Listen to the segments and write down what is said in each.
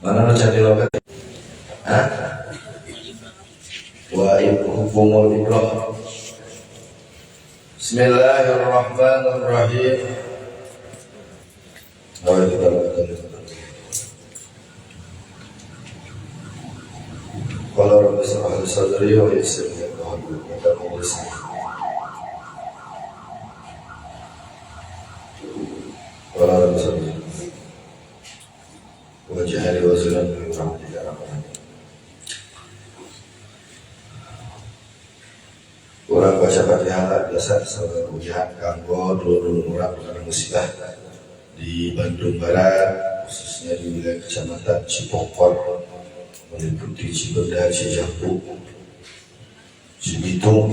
Mana nu cari logat? Hah? Wa hukumul ibrah. Bismillahirrahmanirrahim. Mari kita lakukan. Qala rabbi shrah li sadri wa yassir li amri wahlul 'uqdatam qala rabbi shrah waj'al wazran min rahmatika ya rabbal alamin. Orang baca Fatihah biasa sebagai ujian kanggo dulu orang dengan musibah di Bandung Barat, khususnya di wilayah Kecamatan Cipokor, meliputi Cibenda, Cijambu, Cibitung,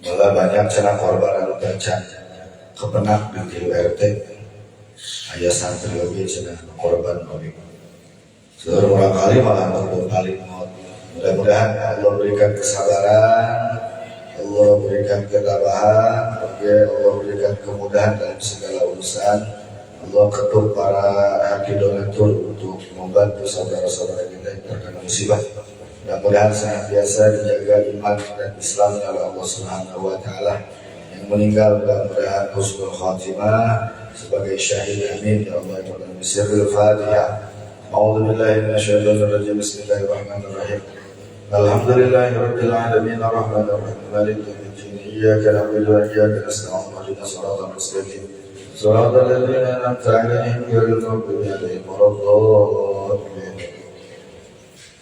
malah banyak cenah korban anu baca kepenak di RT, ayah santri oge cenah korban oge. Seluruh orang kali malah berbalik maut. Mudah-mudahan Allah berikan kesabaran, Allah berikan ketabahan, Allah berikan kemudahan dalam segala urusan. Allah ketuk para haki donatur untuk membantu saudara-saudara kita yang terkena musibah. Mudah-mudahan senantiasa dijaga iman dan Islam oleh Allah Subhanahu wa Ta'ala. Yang meninggal mudah-mudahan husnul khatimah sebagai syahid, amin ya Allah ya Rabbal alamin. Al-Fatihah. A'udzubillahi minasyaitonirrajim. Bismillahirrahmanirrahim. Alhamdulillahirabbil alamin arrahmanir rahim maliki yaumiddin iyyaka na'budu wa iyyaka nasta'in ihdinas siratal mustaqim siratal ladzina an'amta 'alaihim ghairil maghdubi 'alaihim waladdallin.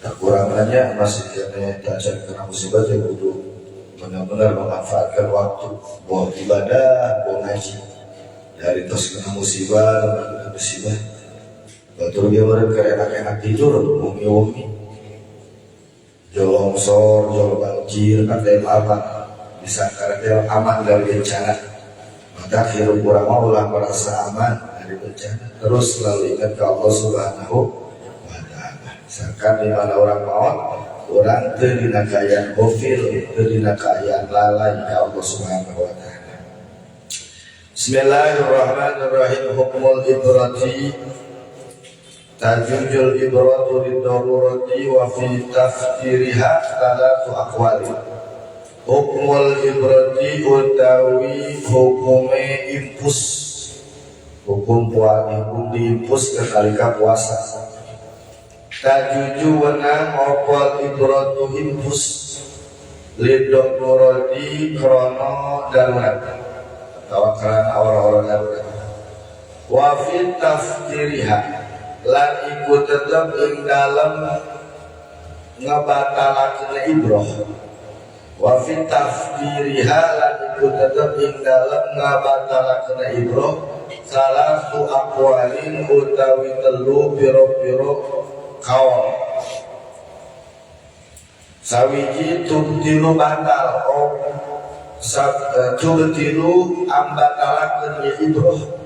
Kekurangannya masih kena tajam karena musibah yang kudu benar-benar memanfaatkan waktu buat ibadah, buat ngaji dari tos kena musibah, batur dia mereka enak-enak tidur, umi-umi jol longsor, jol banjir, kata apa bisa karena aman dari bencana. Maka hidup kurang maulah merasa aman dari bencana. Terus selalu ingat ke Allah Subhanahu wa Ta'ala. Misalkan di mana orang maut, orang terdina kayaan gofil, terdina kayaan lalai ke Allah Subhanahu wa Ta'ala. Bismillahirrahmanirrahim. Hukmul ibrati tajujul ibratu liddarurati wa fi tafkiriha talatu aqwali. Hukmul ibrati utawi hukume impus, hukum diimpus ke nalika puasa. Tajuju wenang opal ibratu impus liddarurati krono darurat atau karena orang-orang darurat. Wa fi tafkiriha lan ikut tetap ing dalam ngabatalakeun ibroh. Wa fi tafkiriha lan ikut tetap ing dalam ngabatalakeun ibroh salatu aqwalin utawi telu piro-piro kaul. Sawiji tubtilu batal tubtilu ambatalakeun ibroh.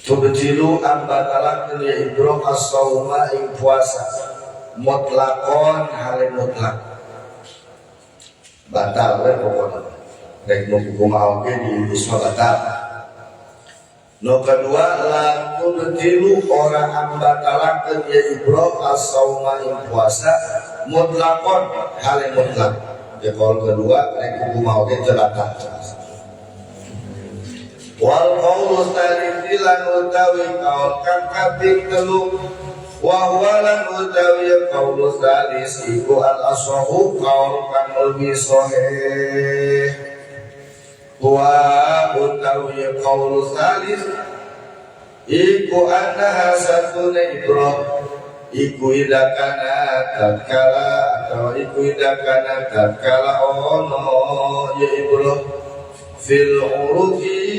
Tubtilu ambatalakeun ya ibroh as-sauma ing puasa mutlaqon hale mutlak batal we pokona rek nu kumaha oge diimpus mah batal. Nu kedua la tubtilu ora ambatalakeun ya ibroh as-sauma ing puasa mutlaqon hale mutlak. Ya kaul kedua rek kumaha oge teu batal. Wal qaulu tsalits lan utawi kaul kang kaping 3 wa huwa lan utawi qaulu tsalits iku al ashahu kaul kang lebih sahih. Wa utawi qaulu tsalits iku annaha satuna ibrah iku idakana tatkala atau iku idakana tatkala ono ya ibrah fil urufi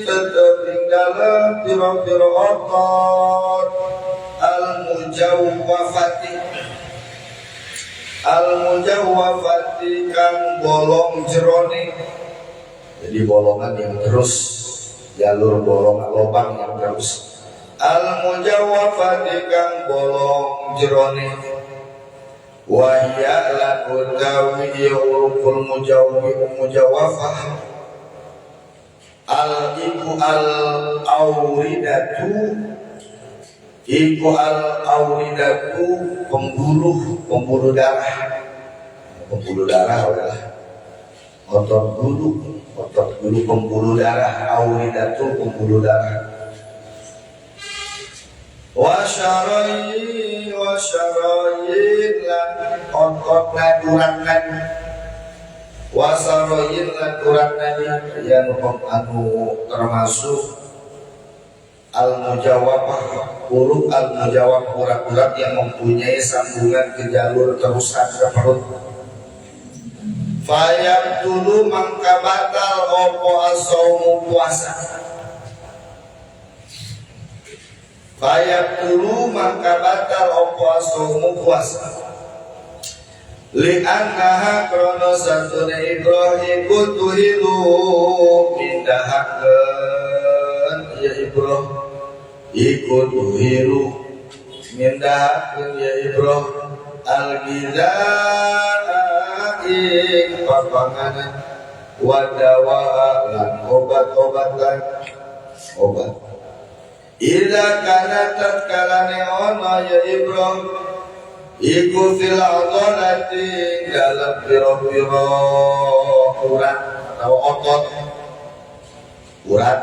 tetap dalam piro-piro otot al-mujawwafati kang bolong jerone. Jadi bolongan yang terus, jalur bolongan lubang yang terus. Al-mujawwafati kang bolong jerone. Wahya lan utawi ya urukul mujawwafah al-iku al-auridatu iku al-awridatu pembuluh darah adalah otot bulu pembuluh darah, awridatu pembuluh darah. Wasyarayi lan otot urat-urat wasarayin lan urat-urat yang anu termasuk al-mujawabah, huruf al-mujawab, urat-urat yang mempunyai sambungan ke jalur terusan ke perut. Fayab dulu mangka batal opo asaumu puasa. Fayab dulu mangka batal opo asaumu puasa. Li'annaha krono satune Ibrahim kutuhilu mindahaken ya Ibrahim ikut tuhiru mindahaken ya Ibrahim al-gidai papanganan wadawa lan obat-obatan obat. Ila kana tatkalane ono ya Ibrahim iku fil adolati dalam biro-biro urat atau otot urat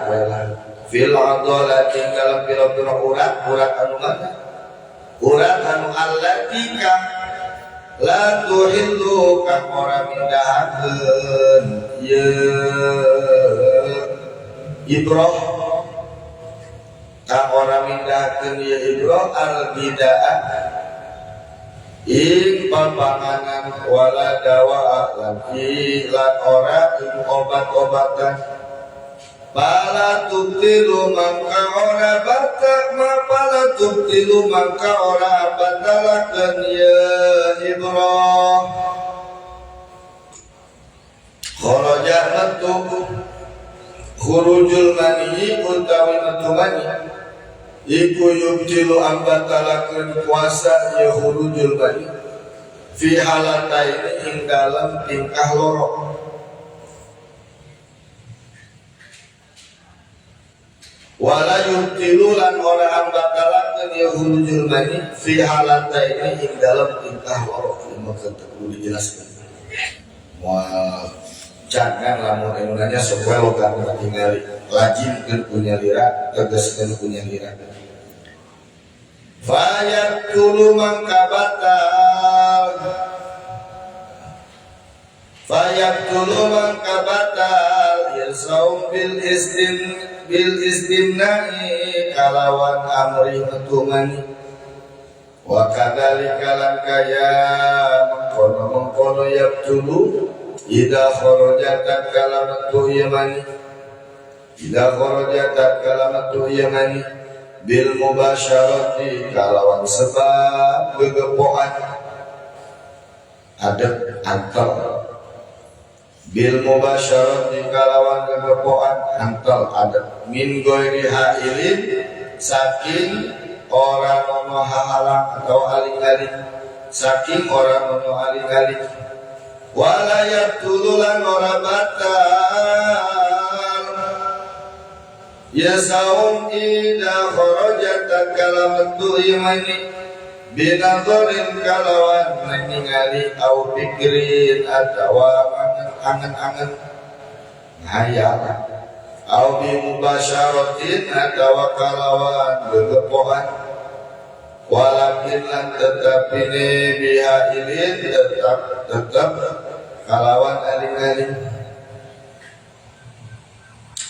fil adolati dalam biro-biro urat anu mana urat anu allatika la tuhillu kang ora mindahakeun ya Ibrahim kang ora mindahakeun ya Ibrahim al-bida'ah ing papanganan wala dawa lagi lan ora ing obat-obatan. Pala tubtilu mangka ora batak pala tubtilu mangka ora batalaken ya Ibrahim. Kharaja metu khurujul mani utawi metu mani iku yubtilu ambatalakeun puasa ya khurujul mani fi halataini ing dalam tingkah loro. Wala yubtilu lan ora ambatalakeun ya khurujul mani fi halataini ing dalam tingkah loro. Maka perlu dijelaskan. Wah, jangan lamun enunanya sopel kan tinggal lajimkeun punya lira tegaskeun punya lira. Fayat tulu mangka batal ya saum bil istimna'i kalawan amri metumani wa kadzalika lan kaya mengkono yabtulu idza kharajat kalamatu yamani bil mubasyarati kalawan sebab gegepoan adab antar bil mubasyarati kalawan gegepoan antar adab min ghairi hailin saking orang ono hahalang atau aling-aling saking orang ono aling-aling wala yatululan ora batal ya saum ida kharajat kalamatu imani binadharin kalawan ningali au pikrin atawa angan-angan hayal au bi mubasyaratin atawa kalawan gegepoan walakin lan tetapine biha ilin tetap kalawan aling-aling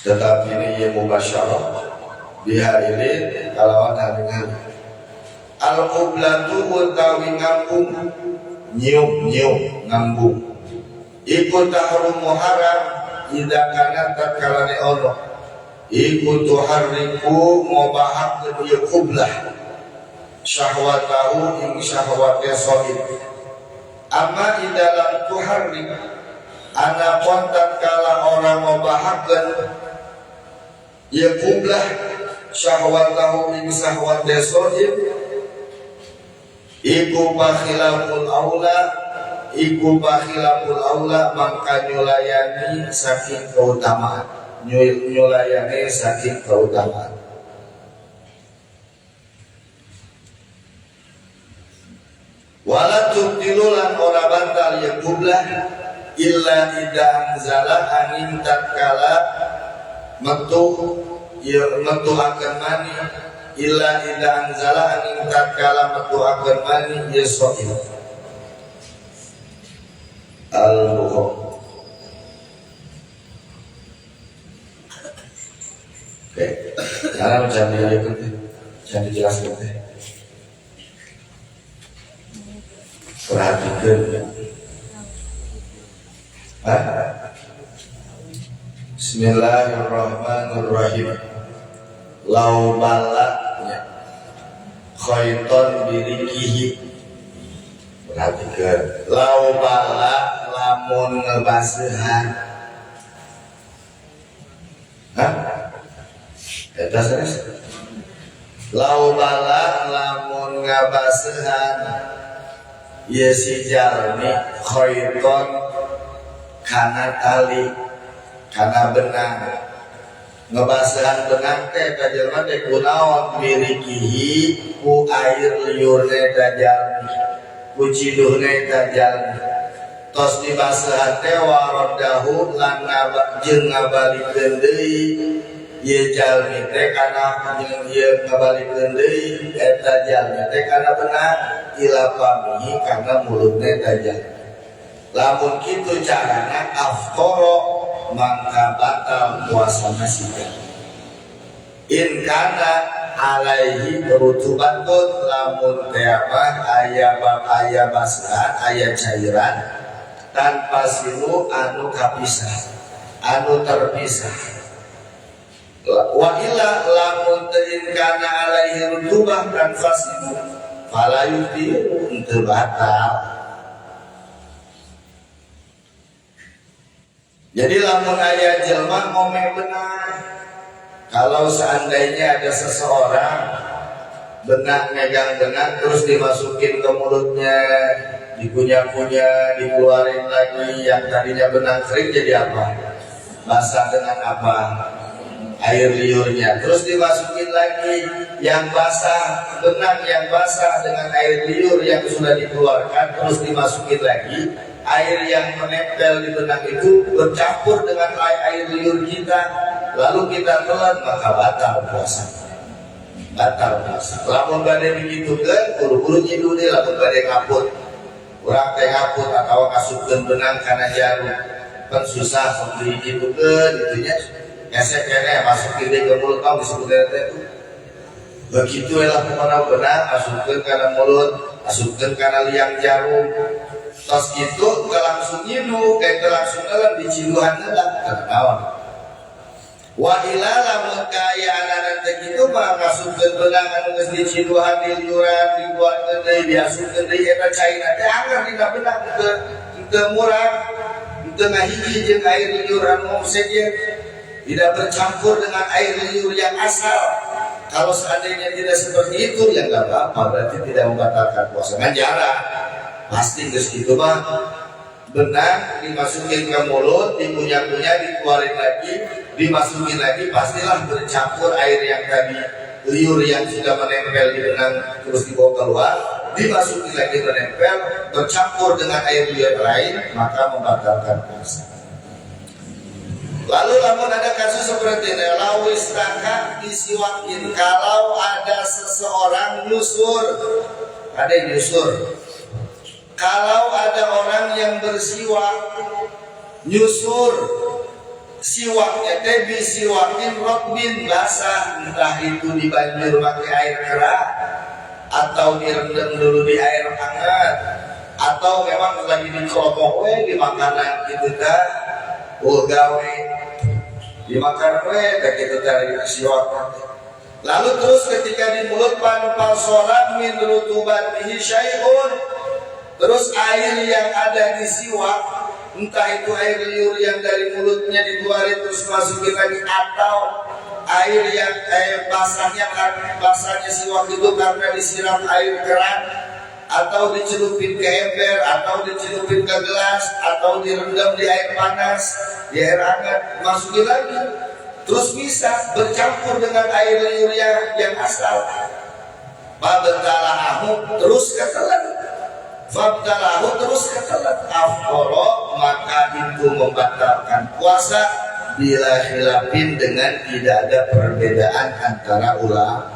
tetapi ini ia mubasyarah bihailin kalawan halingan al-qublatu utawi ngambung nyium ngambung iku tahrum muharam idza kana tatkalane Allah iku tuharriku mubahak dia qublah syahwatahu ing syahwatnya sohib amma idza lam tuharrik ana kontak kala orang mubahakkan ya kublah syahwatahu ing syahwat sohib iku bakhilaful aula mangka nyulayani saking keutamaan Wala tubtilu lan ora batal ya kublah illa idza anzala angin tatkala metu akan mani illa idza anzala angin tatkala metu akan mani ya soil al-Bukhari. Oke, sekarang jangan dijelaskan teh. Perhatikan ya. Bismillahirrahmanirrahim. Lau balaknya khaiton birikihi. Perhatikan. Lau balak lamun ngebasuhan. Eta serius. Lau balak lamun ngabasuhan. Ya si jalmi khaiton kana tali kana benang ngebasahan benang teh ka jelema teh kunaon birikihi ku air liurne ka jalmi ku ciduhne ka jalmi tos dibasahan teh warodahu lan jeung ngabalikeun deui ieu jalmi teh kana jeung ieu ngabalikeun deui eta jalmi teh kana benang ila pamihi karena mulutnya tajam. Lamun kitu carana aftoro maka batal puasa nasika. In kana alaihi rutubatun lamun teapa aya basah aya cairan tanpa silu anu kapisah anu terpisah. Wa illa lamun in kana alaihi rutubah dan fasilu fala yutiru untuk batal. Jadi lamun aya jelma ngomong benar. Kalau seandainya ada seseorang benang megang benang terus dimasukin ke mulutnya, dikunyah-kunyah, dikeluarin lagi, yang tadinya benang kering jadi apa? Basah dengan apa? Air liurnya, terus dimasukin lagi yang basah, benang yang basah dengan air liur yang sudah dikeluarkan, terus dimasukin lagi air yang menempel di benang itu bercampur dengan air liur kita, lalu kita telan maka batal puasa. Batal puasa. Lamun bade begitu kan, buru-buru nyidu deh, lamun bade ngaput, kurang teh ngaput atau ngasupkeun benang karena jarum, kan susah sendiri gitu kan, itunya. Esek kene masukin ke mulut kamu disebutnya itu begitu lah kemana benang masukkan karena mulut masukkan karena liang jarum tos itu langsung nyidu langsung dalam diciduhan lah tertawa wa ila lamun kaya anak-anak gitu mah masukkan benang anu geus diciduhan di liuran dibuatkeun deui diasupkeun deui eta cairna teh anggar dina benang teu murah teu ngahiji jeung air liur anu seje tidak bercampur dengan air liur yang asal. Kalau seandainya tidak seperti itu, ya nggak apa-apa, berarti tidak membatalkan puasa. Kan jarang, pasti geus kitu mah benang dimasukin ke mulut, dikunyah-kunyah, dikeluarin lagi, dimasukin lagi, pastilah bercampur air yang tadi liur yang sudah menempel di benang terus dibawa keluar, dimasukin lagi menempel, bercampur dengan air liur lain, maka membatalkan puasa. Lalu namun ada kasus seperti ini, lawis taka disiwakin kalau ada seseorang nyusur, ada yang nyusur. Kalau ada orang yang bersiwak, nyusur, siwaknya teh bisiwakin rotbin basah, entah itu dibanjur pakai air keras atau direndam dulu di air hangat, atau memang lagi dikelompok di makanan gitu dah, gawe dimakan tak kita dari siwak. Lalu terus ketika di mulut panpal sholat min rutubatihi syai'un, terus air yang ada di siwak, entah itu air liur yang dari mulutnya dikeluarin terus masukin lagi, atau air yang basahnya siwak itu karena disiram air keran, atau dicelupin ke ember, atau dicelupin ke gelas, atau direndam di air panas, di air hangat, masukin lagi, terus bisa bercampur dengan air liur yang asal. Babentalahu terus ketelan, fabtalahu terus ketelan afqara, maka itu membatalkan puasa bila khilafin dengan tidak ada perbedaan antara ulama.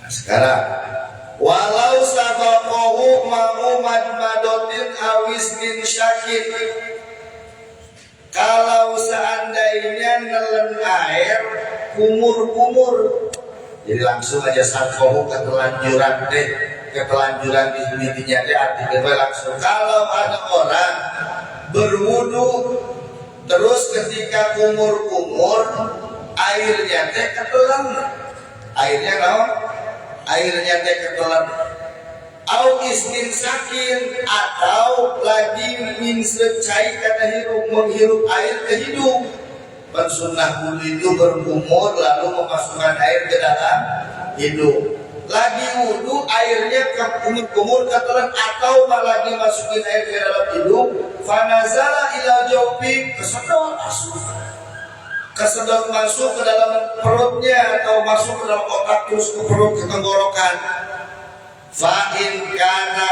Nah, sekarang walau sabaqahu ma'umad madotin awis bin syakir, kalau seandainya nelen air kumur-kumur, jadi langsung aja sabaqahu ketelanjuran di intinya artinya langsung. Kalau ada orang berwudu terus ketika kumur-kumur airnya ketelan, airnya ketelan, au istinsakin, atau lagi minsecai karena menghirup air ke hidung. Sunnah wudu itu berkumur lalu memasukkan air ke dalam hidung. Lagi wudu airnya kumur-kumur ketelan atau lagi masukin air ke dalam hidung, fanazala ila jawfi, kesedot masuk ke dalam perutnya atau masuk ke dalam otak terus ke perut, ke tenggorokan. Fa'in kana,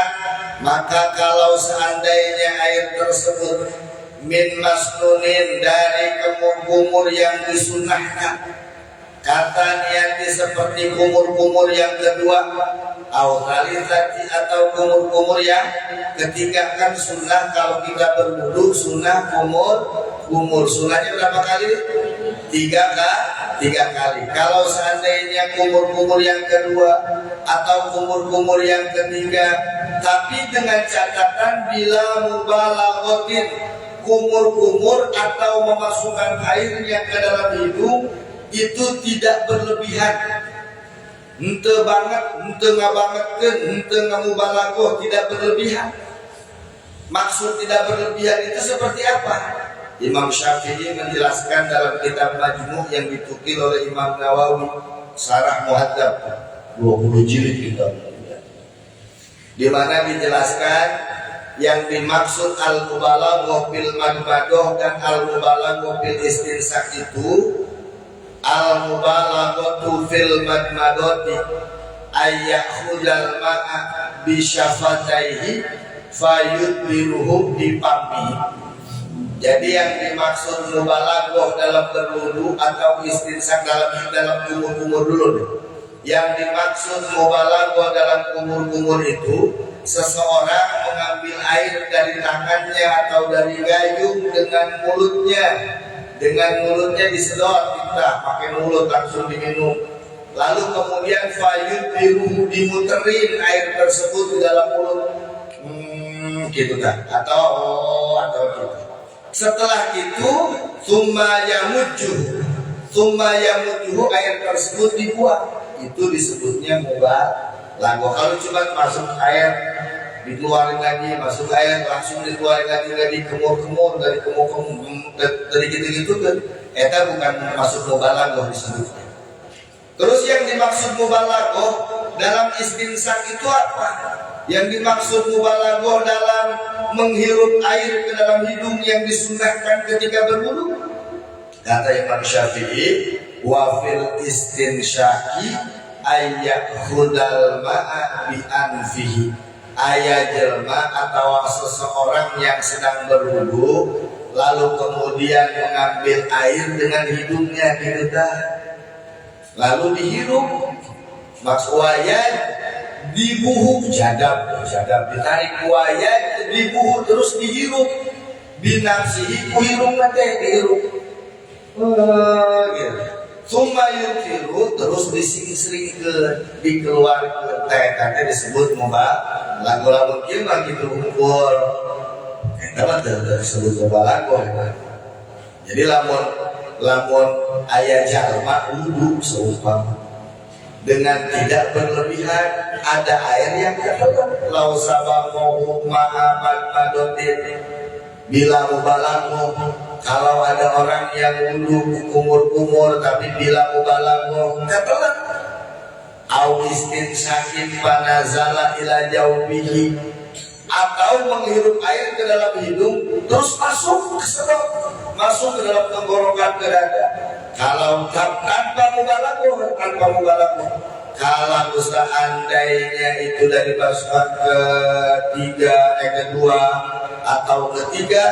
maka kalau seandainya air tersebut min masnunin, dari kumur-kumur yang disunnahkan, kata niati seperti kumur-kumur yang kedua, atau kumur-kumur yang ketiga. Kan sunnah kalau kita berwudu sunnah kumur, sunnahnya berapa kali? Tiga kali. Kalau seandainya kumur-kumur yang kedua atau kumur-kumur yang ketiga, tapi dengan catatan bila mubalaghatin, kumur-kumur atau memasukkan airnya ke dalam hidung itu tidak berlebihan, ente banget, ente nggak banget, ente nggak mubalaghah, tidak berlebihan. Maksud tidak berlebihan itu seperti apa? Imam Syafi'i menjelaskan dalam kitab Majmu' yang ditukil oleh Imam Nawawi, Syarah Muhadzab 20 jilid kitab, di mana dijelaskan yang dimaksud al-mubalaghah bil madmadah dan al-mubalaghah bil istinsak itu, al-mubalaghatu fil madmadati ayyakhudal ma'a bi syafataihi fayudbiruhum bi pammi. Jadi yang dimaksud mubalaghah dalam berwudu atau istinsak dalam kumur-kumur dulu nih. Yang dimaksud mubalaghah dalam kumur-kumur itu seseorang mengambil air dari tangannya atau dari gayung dengan mulutnya disedot, kita pakai mulut langsung diminum. Lalu kemudian fayudbiruhu, dimuterin air tersebut di dalam mulut, gitu kan? Atau gitu. Setelah itu summa yamujuhu, air tersebut dibuang. Itu disebutnya mubalaghah. Kalau cuma masuk air dikeluarin lagi, masuk air langsung dikeluarin lagi dari kemur-kemur, dari gitu-gitu kan, itu bukan masuk mubalaghah disebutnya. Terus yang dimaksud mubalaghah dalam istinsak itu apa? Yang dimaksud mubalaghah dalam menghirup air ke dalam hidung yang disunnahkan ketika berwudu, kata Imam Syafi'i, wa fil istinsyaki ayyakhudal ma'a bi anfihi, aya jelma atau seseorang yang sedang berwudu lalu kemudian mengambil air dengan hidungnya gitu dah, lalu dihirup, maksudnya dibuhu, jadab ditarik wayat, dibuhu terus dihirup, binafsihi kuhirup teh dihirup, gitu. Summa yutiru, terus dising-singkeun, dikeluarkeun, teh teh disebut mubalaghah. Lagu kieu mah kitu ukur, eta mah disebut mubalaghah. Jadi lamun aya jalma wudu seumpama dengan tidak berlebihan, ada air yang ketelan, lau sabaqahu ma'amad madotin, bila mubalaghah. Kalau ada orang yang wudu kumur-kumur tapi bila mubalaghah ketelan, au istinsakin panazala ila jawbihi, atau menghirup air ke dalam hidung terus masuk ke dalam tenggorokan ke dada. Kalau tanpa mubalaghah, Kalau seandainya itu dari pasukan kedua atau ketiga,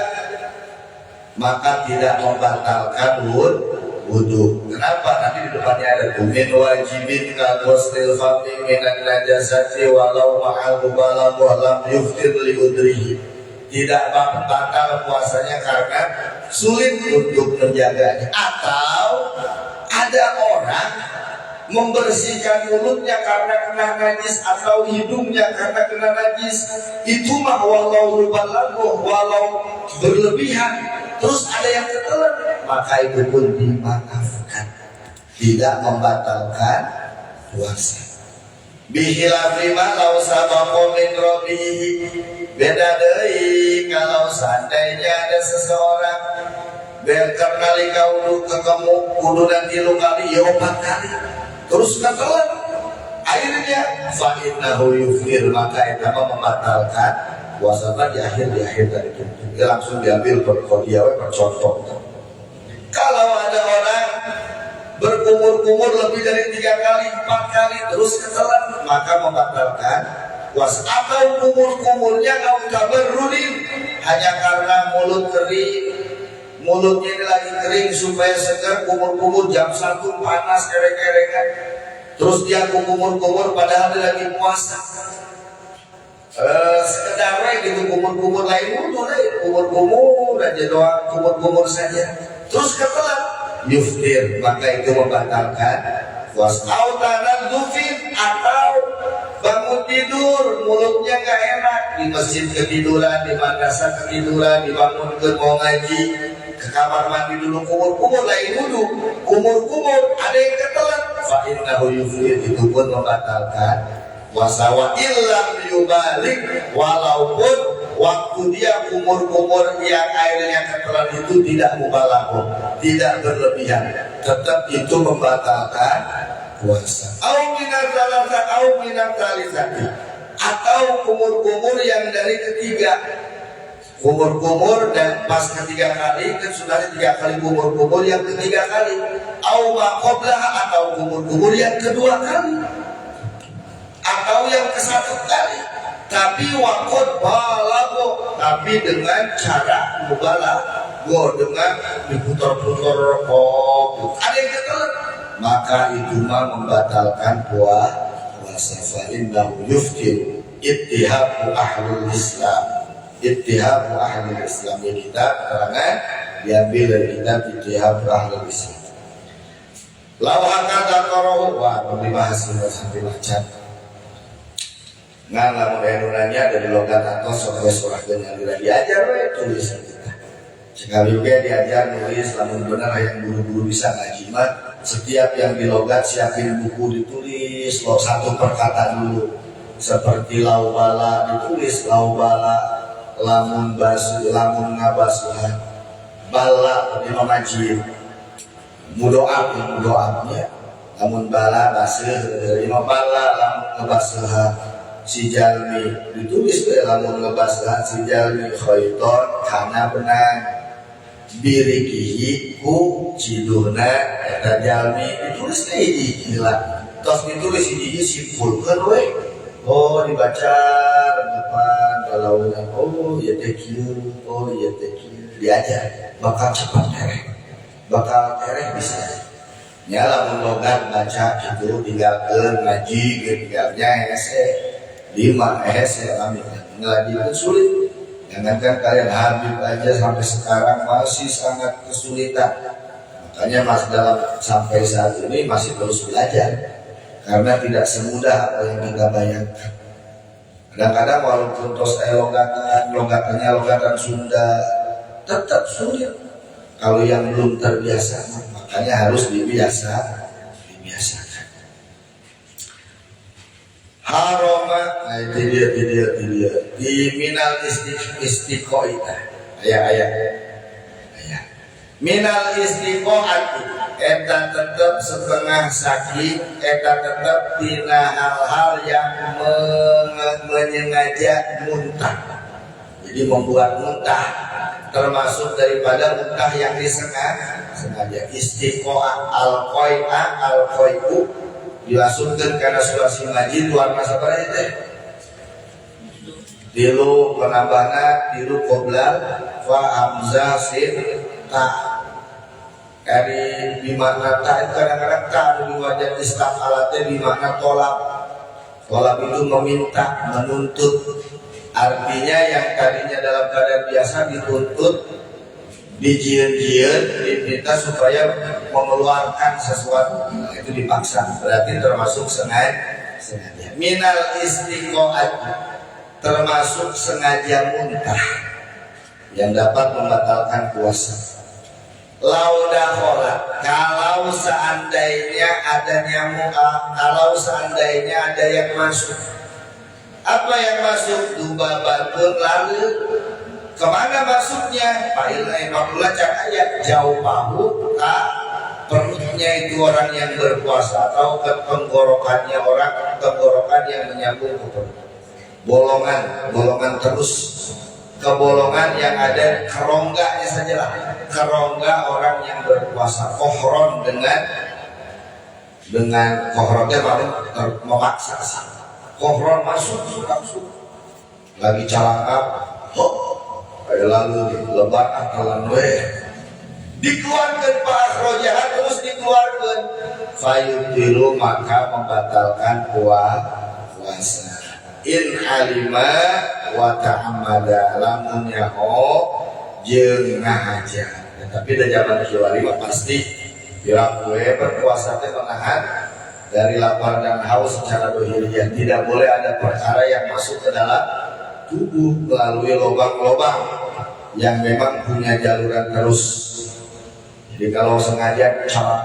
maka tidak membatalkan wudhu. Kenapa? Nanti di depannya ada min wajibin ka ghuslil fami minan najasati walau ma'al mubalag wa lam yuftir li udrihi. Tidak batal puasanya karena sulit untuk menjaganya, atau ada orang membersihkan mulutnya karena kena najis atau hidungnya karena kena najis, itu mah walau mubalaghah, walau berlebihan, terus ada yang ketelan, maka itu pun dimaafkan, tidak membatalkan puasa. Bihilafi ma law sabaqa min rabihi, beda deui kalau seandainya ada seseorang berkali kali ketemu kudu dan 3 kali ya 4 kali terus ketelan akhirnya fa innahu yufir, maka itu membatalkan puasanya di akhir dari itu. Dia langsung diambil per contoh. Kalau ada orang berkumur-kumur lebih dari 3 kali 4 kali terus ketelan, maka membatalkan puasa. Atau kumur-kumurnya kau tabarrudin hanya karena mulut kering, mulutnya ini lagi kering supaya segar, kumur-kumur jam 1 panas kereng-kerengan, terus dia kumur-kumur padahal dia lagi puasa. Sekedar gitu kumur-kumur lain wudu lain, kumur-kumur aja doang, kumur-kumur saja terus ketelan yuftir, maka itu membatalkan puasa. Atau bangun tidur mulutnya gak enak, di masjid ketiduran, di madrasah ketiduran, dibangun ke mau ngaji, ke kamar mandi dulu kumur-kumur lain wudu, kumur-kumur ada yang ketelan, fa innahu yuftir, itu pun membatalkan puasa. Wa illam yubalik, walaupun waktu dia kumur-kumur yang airnya ketelan itu tidak mubalaghah, tidak berlebihan, tetap itu membatalkan puasa. Au minat talisati, atau kumur-kumur yang dari ketiga, kumur-kumur dan pas ketiga kali kan sudah 3 kali kumur-kumur, yang ketiga kali au maqoblah, atau kumur-kumur yang kedua kali atau yang ke-1 kali, tapi wakot balago, tapi dengan cara mubalaghah, dengan diputar-putar rokok, ada yang ketelan, maka itu mah membatalkan puasa. Fa innahu yuftir ittihabu ahlul Islam, ittihabu ahlul Islam. Ya, kita keterangan diambil dari kitab ittihabu ahlul Islam. Lawakata korohu, wah membahas ini sampai macam nggak lamun nanya dari logat atau sampai surah dengan diajar tulisan kita. Sekali juga diajar nulis, namun benar yang buru-buru bisa ngaji mah, setiap yang di logat siapin buku ditulis, satu perkataan dulu. Seperti laubala ditulis laubala, lamun basu, lamun ngabasuhan, bala lima majid, mudoabnya, lamun bala basih, lima bala lamun ngabasuhan. Si jalmi ditulis ke lamun ngebaslah si jalmi khaiton kana benang birikihi ku ciduna eta jalmi ditulis ke hilang, tos ditulis hiji simpulkeun we, oh dibaca depan galaunan, oh ieu teh kieu, oh ieu teh kieu, diajar bakal cepat tereh bisa nya. Lamun logat baca kitu tinggalkeun ngaji tinggalnya hese 5 kami ngaji itu sulit. Jangankan kalian Habib aja sampai sekarang masih sangat kesulitan. Makanya mas dalam sampai saat ini masih terus belajar, karena tidak semudah apa yang kita bayangkan. Kadang-kadang walaupun terus logatannya logatan Sunda tetap sulit kalau yang belum terbiasa. Makanya harus dibiasakan. Haroma, nah itu dia di minal istiqoita, ayat minal istiqoati, eta tetap setengah sakit, eta tetap tina hal-hal yang menyengaja muntah, jadi membuat muntah, termasuk daripada muntah yang disengaja. Istiqoah al-qoi'ah al-qoi'u dilangsungkan karena surasi majid warna sabaraha teh tilu penambahna tilu qoblal fa hamzah sin ta dari bimakna ta itu kadang-kadang ta di wajah istaqalatnya bimakna tolak itu meminta menuntut artinya yang tadinya dalam keadaan biasa dituntut dijieun-jieun diminta supaya mengeluarkan sesuatu itu dipaksa berarti termasuk sengaja minal istiqoat termasuk sengaja muntah yang dapat membatalkan puasa. Laudakhola kalau seandainya ada nyamuk, kalau seandainya ada yang masuk, apa yang masuk? Dubabatun lalu kemana masuknya? Fa'ilna cakaya jauh bahu perutnya itu orang yang berpuasa atau ke tenggorokannya orang tenggorokan yang menyambung ke perut. Bolongan terus ke bolongan yang ada kerongganya sajalah, kerongga orang yang berpuasa. Kohron dengan kohronnya paling memaksa sih. Kohron masuk lagi calangap, lalu lebat akalan dikeluarkan Pak Akhrojahat terus dikeluarkan fayutilu maka membatalkan puasa. In alima wa ta'amada lamun nyaho jeung ngahaja. Tapi da zaman kiwari mah pasti bila gue berpuasa teh menahan dari lapar dan haus secara dohiriyah. Tidak boleh ada perkara yang masuk ke dalam tubuh melalui lubang-lubang yang memang punya jaluran terus. Jadi kalau sengaja cara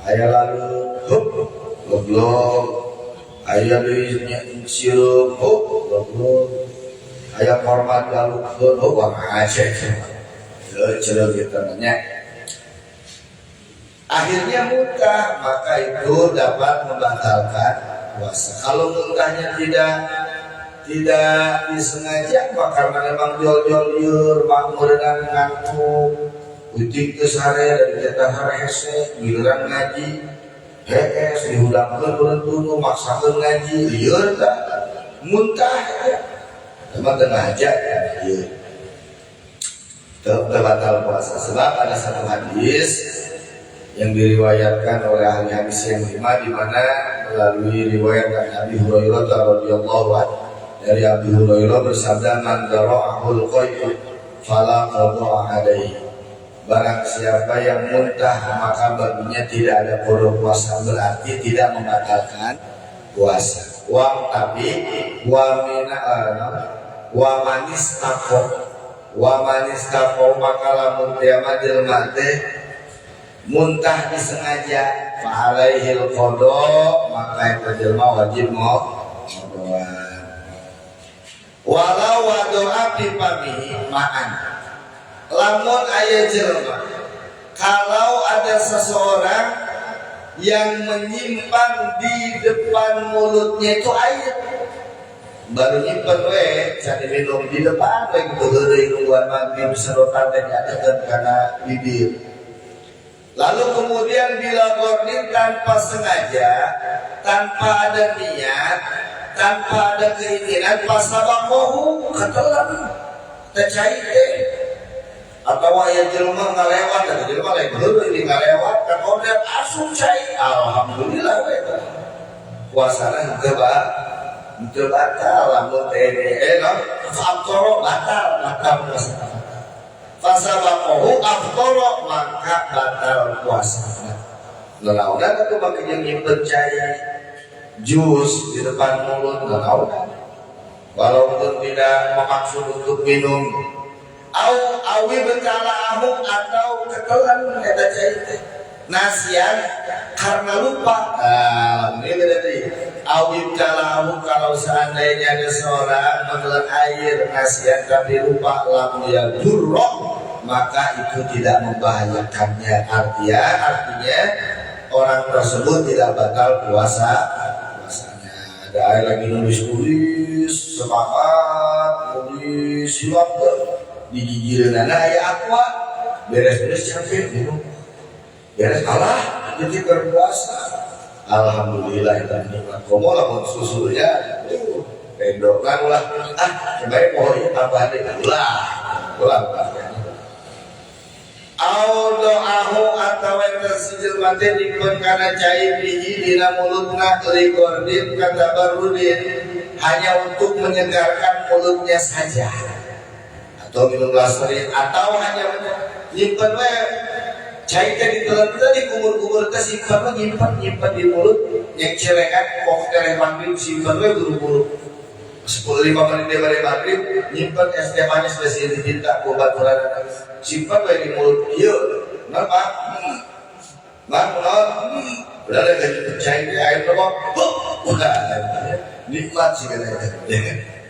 aya lalu goblok aya di sirup goblok aya format lalu wah aja cerita gitu namanya. Akhirnya muntah, maka itu dapat membatalkan puasa. Kalau muntahnya tidak disengaja, maka karena memang jol-jol liur, makmur dan ngantuk, utik ke sare dari jatah hari hese, giliran ngaji, hekes dihudangkan berentunu, maksakan ngaji, liur tak, muntah ya, teman tengah aja ya, liur. Terbatal puasa. Sebab ada satu hadis yang diriwayatkan oleh ahli hadis yang lima, di mana melalui riwayat dari Abi Hurairah radhiyallahu anhu, dari Abi Hurairah bersabda, man dara'ahul qai'u fala qada'a alaihi. Barang siapa yang muntah maka baginya tidak ada qada puasa, berarti tidak membatalkan puasa. Tapi wa manis taqo maka lamun tiama jelma teh muntah disengaja fa alaihil qada, maka eta jelma wajib ngodoa. Walau wadoa fi famihi ma'an, lamun aya jelma kalau ada seseorang yang menyimpan di depan mulutnya itu air, baru nyimpen cari minum di depan gitu dari nungguan maghrib sedotan dan diadakan karena bibir. Lalu kemudian bila gordin tanpa sengaja, tanpa ada niat, tanpa ada keinginan, pasabakohu ketelan tercair atau ayat jelma ngalewat, atau jelma lain dulu ini ngalewat, kemudian asum cair, alhamdulillah puasanya itu batal, lamun afkoro batal puasa. Fasabakohu afkoro maka batal puasa. Lelaunan itu bagi yang nyimpen cair jus di depan mulut, lelaunan walaupun tidak memaksud untuk minum. Awi berkalahum atau ketelan kata cair nasian karena lupa. Ini berarti awib kalahu, kalau seandainya ada seorang menelan air nasian tapi lupa, lam ya durrok, maka itu tidak membahayakannya. Artinya orang tersebut tidak batal puasanya. Ada air lagi nulis semangat nulis silap digigil nana ayah aqua beres-beres capek minum beres kalah jadi berpuasa Alhamdulillah itu nikmat. Komo lamun susunya pendokan lah. Sebaik mau tambah deh lah. Ulang. Audoahu atau tersijil mati dikon kana cai bihi dina mulutna ligordin kata barudin hanya untuk menyegarkan mulutnya saja atau minum laserin atau hanya nyimpen we cai teh ditelan di kumur-kumur teh simpan nyimpen di mulut nyecerekan kok teh maghrib simpan we buru-buru 10-15 menit dari maghrib nyimpen es teh manis besi ditinta ku baturan simpan baik di mulut iya kenapa? Udah ada cair di air berapa? Bukan nikmat sih katanya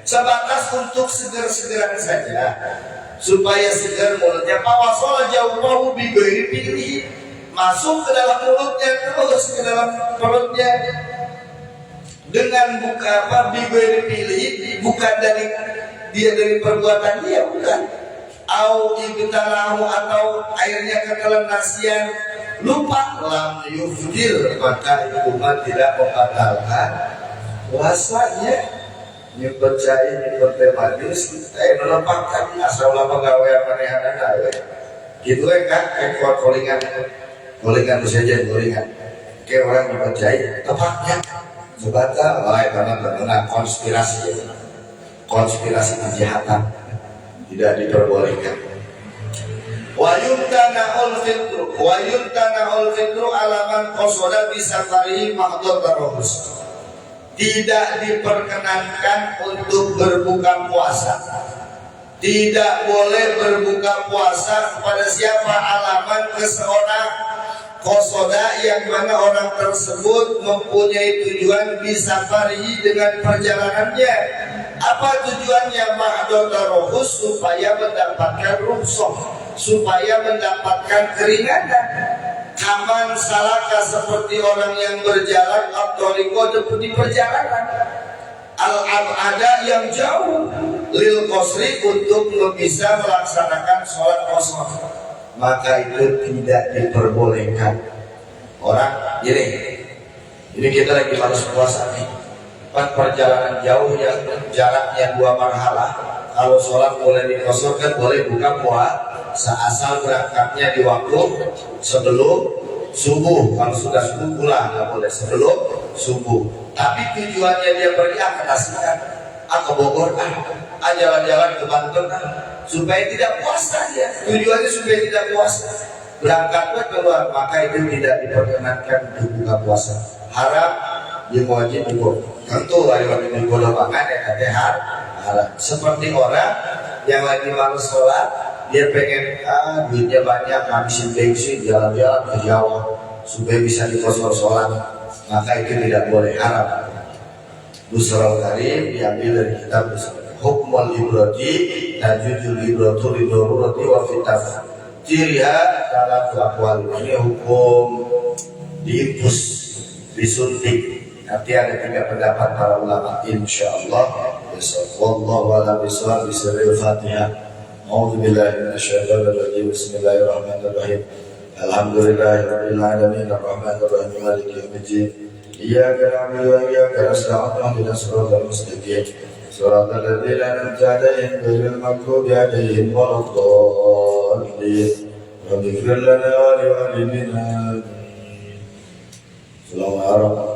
sebatas untuk segar-segaran saja supaya segar mulutnya pawasola jauh bigoi pilih masuk ke dalam mulutnya terus ke dalam perutnya dengan buka bigoi pilih bukan dari dia dari perbuatan dia bukan au ibtalahu atau airnya ke dalam nasian lupa lam yufdir maka itu tidak membatalkan puasanya nyimpen cai nyimpen teh manis menempatkan asal lama gawe manehan gawe gitu kan kolingan saja kolingan kayak orang nyimpen cai tepatnya sebatas karena terkena konspirasi kejahatan tidak diperbolehkan. Wayuntanaul fitru alaman qasoda bisafarihi ma'dhur tarahus. Tidak diperkenankan untuk berbuka puasa. Tidak boleh berbuka puasa kepada siapa alaman ke seorang qasoda yang mana orang tersebut mempunyai tujuan bisafarihi dengan perjalanannya. Apa tujuannya? Ma'dotarohus supaya mendapatkan rukhsah, supaya mendapatkan keringanan. Kaman salaka seperti orang yang berjalan abtoriko di perjalanan. Al-abada yang jauh lil qasri untuk bisa melaksanakan sholat qasar. Maka itu tidak diperbolehkan. Orang ini kita lagi harus puasa nih. Perjalanan jauh yang jaraknya 2 marhalah kalau sholat boleh dikosorkan boleh buka puasa asal berangkatnya di waktu sebelum subuh. Kalau sudah subuh pulang nggak boleh sebelum subuh. Tapi tujuannya dia pergi ke Tasik ke Bogor jalan-jalan ke Banten supaya tidak puasa dia. Tujuannya supaya tidak puasa. Berangkatnya keluar maka itu tidak diperkenankan untuk buka puasa. Haram dia wajib dibuat. Tentu lewat ini bodoh makan ya harap. Seperti orang yang lagi malas sholat, dia pengen duitnya banyak, habisin bensin, jalan-jalan ke Jawa supaya bisa dikosor sholat, maka itu tidak boleh haram. Nusrul Karim diambil dari kitab Hukmul Ibrati Tajudul Ibratu Ridorurati wa Fitaf Tiriha dalam akwal. Ini hukum diinfus, disuntik. Nanti ada 3 pendapat para ulama insyaallah. Wallahu a'lam bishawab. Bismillahirrahmanirrahim. A'udzubillahi minasyaitonir rajim. Bismillahirrahmanirrahim. Alhamdulillahirabbil alamin arrahmanir rahim maliki yaumiddin. Iyyaka na'budu wa iyyaka nasta'in ihdinas siratal mustaqim. Siratal ladzina an'amta 'alaihim ghairil maghdubi 'alaihim waladdallin. Rabbana ighfir lana wa li walidina. Assalamualaikum.